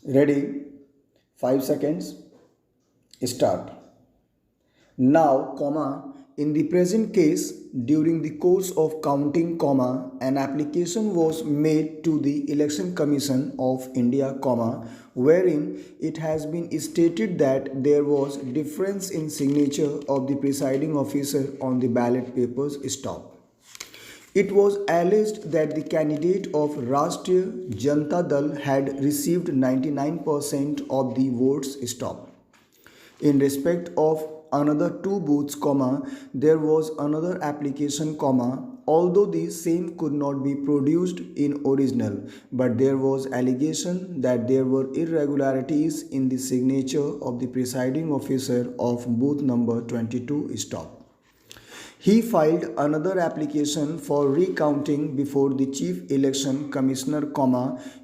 Ready? 5 seconds. Start. Now, in the present case, during the course of counting, an application was made to the Election Commission of India, wherein it has been stated that there was difference in signature of the presiding officer on the ballot papers. It was alleged that the candidate of Rashtriya Janata Dal had received 99% of the votes. In respect of another two booths, there was another application, although the same could not be produced in original, but there was allegation that there were irregularities in the signature of the presiding officer of booth number 22. He filed another application for recounting before the Chief Election Commissioner,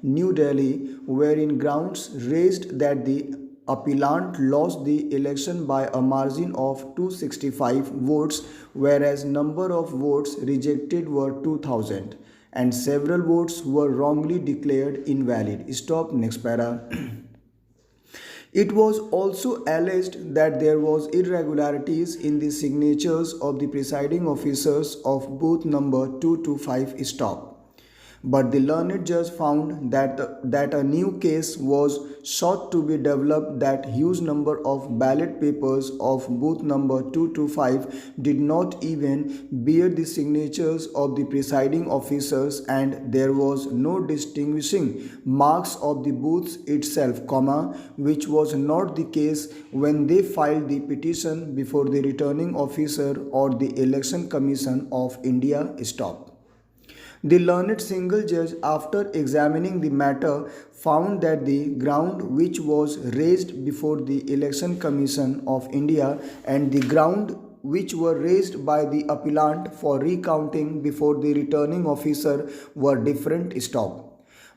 New Delhi, wherein grounds raised that the appellant lost the election by a margin of 265 votes, whereas number of votes rejected were 2000 and several votes were wrongly declared invalid. Stop. Next para. It was also alleged that there was irregularities in the signatures of the presiding officers of booth number 225. But the learned judge found that a new case was sought to be developed, that huge number of ballot papers of booth number 225 did not even bear the signatures of the presiding officers, and there was no distinguishing marks of the booths itself, which was not the case when they filed the petition before the returning officer or the Election Commission of India. The learned single judge, after examining the matter, found that the ground which was raised before the Election Commission of India and the ground which were raised by the appellant for recounting before the returning officer were different.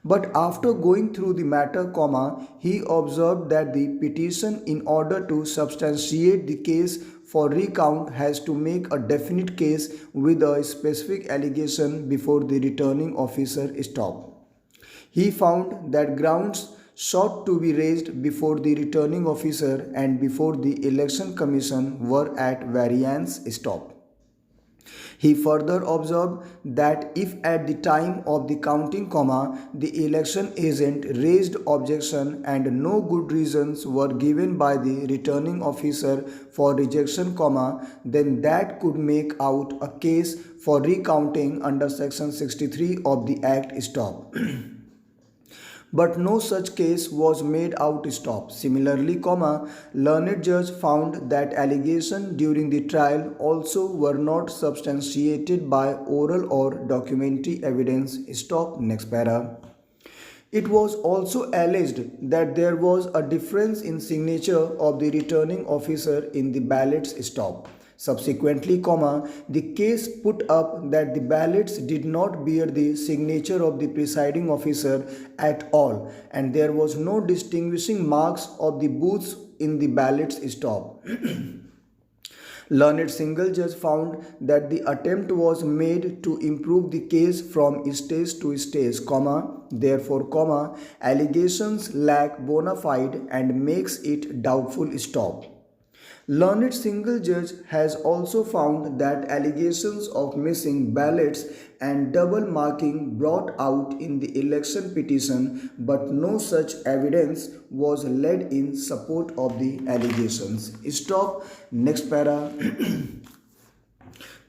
But after going through the matter, he observed that the petition, in order to substantiate the case for recount, has to make a definite case with a specific allegation before the returning officer. He found that grounds sought to be raised before the returning officer and before the Election Commission were at variance. He further observed that if at the time of the counting, the election agent raised objection and no good reasons were given by the returning officer for rejection, then that could make out a case for recounting under section 63 of the Act. But no such case was made out. Similarly, learned judge found that allegations during the trial also were not substantiated by oral or documentary evidence. Next para. It was also alleged that there was a difference in signature of the returning officer in the ballots. Subsequently, the case put up that the ballots did not bear the signature of the presiding officer at all, and there was no distinguishing marks of the booths in the ballots. Learned single judge found that the attempt was made to improve the case from stage to stage, therefore, allegations lack bona fide and makes it doubtful. Learned single judge has also found that allegations of missing ballots and double marking brought out in the election petition, but no such evidence was laid in support of the allegations. Next para.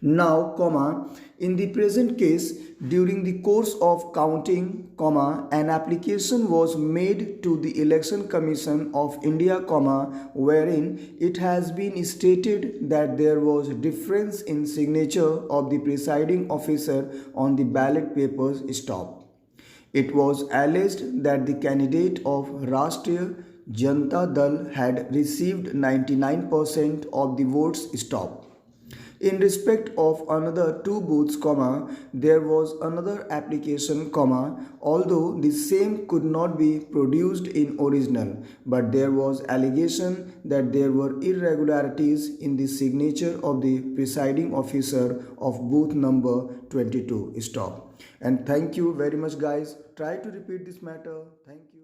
Now, in the present case, during the course of counting, an application was made to the Election Commission of India, wherein it has been stated that there was difference in signature of the presiding officer on the ballot papers. It was alleged that the candidate of Rashtriya Janata Dal had received 99% of the votes. In respect of another two booths, there was another application, although the same could not be produced in original, but there was allegation that there were irregularities in the signature of the presiding officer of booth number 22. And thank you very much, guys. Try to repeat this matter. Thank you.